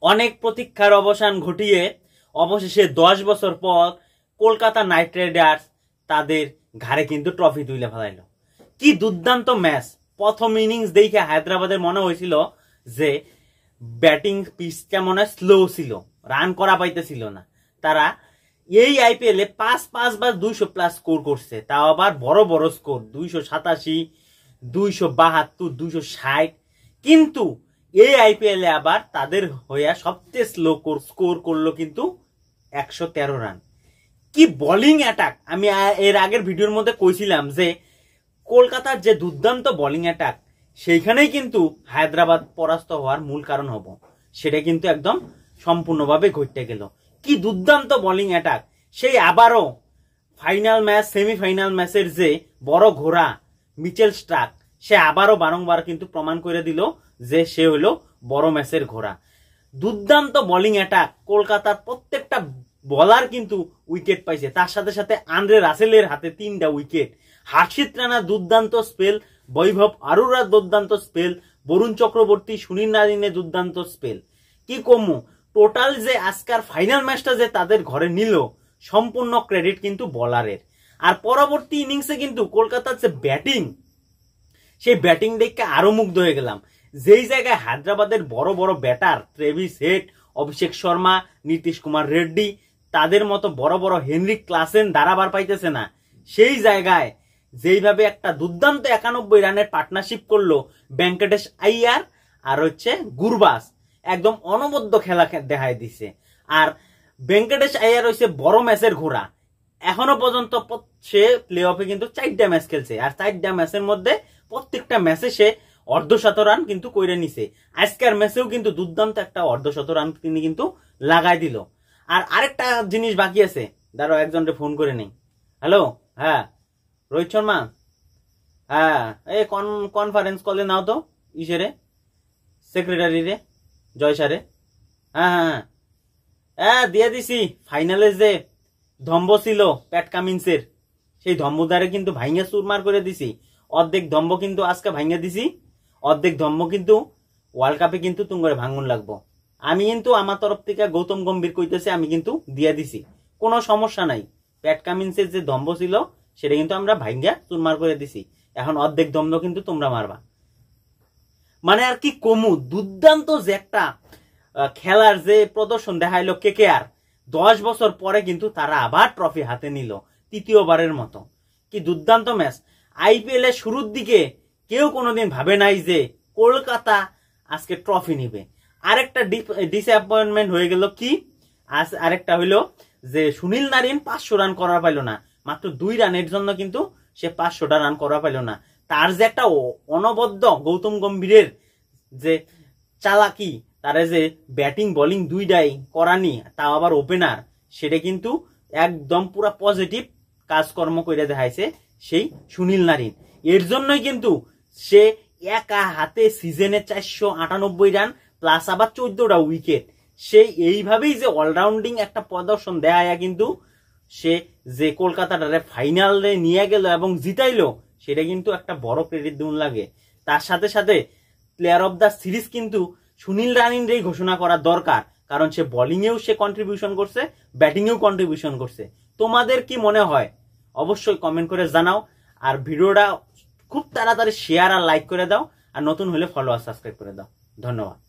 অনেক প্রতীক্ষার অবসান ঘটিয়ে অবশেষে 10 বছর পর কলকাতা নাইট রাইডার্স তাদের ঘাড়ে কিন্তু ট্রফি তুলে ফেলাইল। কি দুর্দান্ত ম্যাচ। প্রথম ইনিংস দেখে হায়দ্রাবাদের মনে হয়েছিল যে ব্যাটিং পিচটা মনে হয় স্লো ছিল, রান করা পাইতেছিল না। তারা এই আইপিএল এ 5 200+ স্কোর করছে, তাও আবার বড় বড় স্কোর 287, 272, 260। কিন্তু এই আইপিএল এ আবার তাদের হইয়া সবচেয়ে স্লো স্কোর করলো কিন্তু 113 রান। কি বোলিং অ্যাটাক! আমি এর আগের ভিডিওর মধ্যে কইছিলাম যে কলকাতার যে দুর্দান্ত বোলিং অ্যাটাক, সেইখানেই কিন্তু হায়দ্রাবাদ পরাস্ত হওয়ার মূল কারণ হব, সেটা কিন্তু একদম সম্পূর্ণভাবে ঘটতে গেল। কি দুর্দান্ত বোলিং অ্যাটাক! সেই আবারও ফাইনাল ম্যাচ, সেমিফাইনাল ম্যাচের যে বড় ঘোড়া মিচেল স্টার্ক, সে আবারও বারংবার কিন্তু প্রমাণ করে দিল যে সে হলো বড় ম্যাচের ঘোড়া। দুর্দান্ত বোলিং অ্যাটাক, কলকাতার প্রত্যেকটা বলার কিন্তু উইকেট পাইছে। তার সাথে সাথে আন্দ্রে রাসেলের হাতে 3টা উইকেট, হার্ষিত রানা দুর্দান্ত স্পেল, বৈভব আরোরা দুর্দান্ত স্পেল, বরুণ চক্রবর্তী, সুনীল নারিনের দুর্দান্ত স্পেল। কি কমু, টোটাল যে আজকার ফাইনাল ম্যাচটা যে তাদের ঘরে নিল, সম্পূর্ণ ক্রেডিট কিন্তু বলারের। আর পরবর্তী ইনিংসে কিন্তু কলকাতার যে ব্যাটিং, সেই ব্যাটিং দেখে আরো মুগ্ধ হয়ে গেলাম। যেই জায়গায় হায়দ্রাবাদের বড় বড় batter Travis head, Abhishek Sharma, Nitish Kumar Reddy, তাদের মতো বড় বড় হেনরিক ক্লাসেন দাঁড়াবার পাইতেছে না, সেই জায়গায় যেইভাবে একটা দুর্দান্ত 91 রানের পার্টনারশিপ করলো ভেঙ্কটেশ আইয়ার আর গুরবাস, একদম অনবদ্য খেলা দেখায় দিছে। আর ভেঙ্কটেশ আইয়ার হইছে বড় ম্যাচের ঘোড়া। এখনো পর্যন্ত সে প্লে অফে কিন্তু 4টা ম্যাচ খেলছে, আর 4টা ম্যাচের মধ্যে প্রত্যেকটা ম্যাচে সে অর্ধশত রান কিন্তু কইরে নিছে। আজকের ম্যাচেও কিন্তু দুর্দান্ত একটা অর্ধশত রান তিনি কিন্তু লাগাই দিল। আর আরেকটা জিনিস বাকি আছে, দাঁড়াও একজনকে ফোন করে নেই। হ্যালো, হ্যাঁ রোহিত শর্মা, হ্যাঁ এই কনফারেন্স কলে নাও তো ইসেরে, সেক্রেটারি রে, জয় সারে। হ্যাঁ হ্যাঁ হ্যাঁ দিয়ে দিছি। ফাইনালে যে ধম্ব ছিল প্যাট কামিন্সের, সেই ধম্বদারে কিন্তু ভাইঙ্গা চুরমার করে দিছি। অর্ধেক ধম্ব কিন্তু আজকে ভাইঙ্গা দিছি, অর্ধেক ধম্ব কিন্তু ওয়ার্ল্ড কাপে কিন্তু তুঙ্গরে ভাঙুন লাগবো। আমি কিন্তু আমার তরফ থেকে গৌতম গম্ভীর কইতেছে, আমি কিন্তু দিয়ে দিছি, কোনো সমস্যা নাই। প্যাট কামিন্সের যে ধম্ব ছিল সেটা কিন্তু আমরা ভাইঙ্গা চুরমার করে দিছি, এখন অর্ধেক ধম্ব কিন্তু তোমরা মারবা। মানে আর কি কমু, দুর্দান্ত যে একটা খেলার যে প্রদর্শন দেখাইলো কেকেআর। 10 বছর পরে কিন্তু তারা আবার ট্রফি হাতে নিল, তৃতীয়বারের মতো। কি দুর্দান্ত ম্যাচ। আইপিএল এর শুরুর দিকে কেউ কোনোদিন ভাবে নাই যে কলকাতা আজকে ট্রফি নিবে। আরেকটা ডিসঅ্যাপয়েন্টমেন্ট হয়ে গেল কি, আরেকটা হইলো যে সুনীল নারিন 500 রান করা পাইল না, মাত্র 2 রানের জন্য কিন্তু সে 500টা রান করা পাইল না। তার যে একটা অনবদ্য গৌতম গম্ভীরের যে চালাকি, তারা যে ব্যাটিং বোলিং দুইটাই করানি, তাও আবার ওপেনার, সেটা কিন্তু একদম পুরা পজিটিভ কাজকর্ম করে দেখাইছে সেই সুনীল নারিন। এর জন্যই কিন্তু সে একা হাতে সিজনে 498 রান প্লাস আবার 14টা উইকেট, সে এইভাবেই যে অলরাউন্ডিং একটা প্রদর্শন দেখায় কিন্তু সে যে কলকাতাটারে ফাইনালে নিয়ে গেল এবং জিতাইলো, সেটা কিন্তু একটা বড় ক্রেডিট দিন লাগে। তার সাথে সাথে প্লেয়ার অফ দ্য সিরিজ কিন্তু সুনীল নারিনকেই ঘোষণা করা দরকার, কারণ সে বোলিংয়েও সে কন্ট্রিবিউশন করছে, ব্যাটিংয়েও কন্ট্রিবিউশন করছে। তোমাদের কি মনে হয় অবশ্যই কমেন্ট করে জানাও। আর ভিডিওটা খুব তাড়াতাড়ি শেয়ার আর লাইক করে দাও, আর নতুন হলে ফলো আর সাবস্ক্রাইব করে দাও। ধন্যবাদ।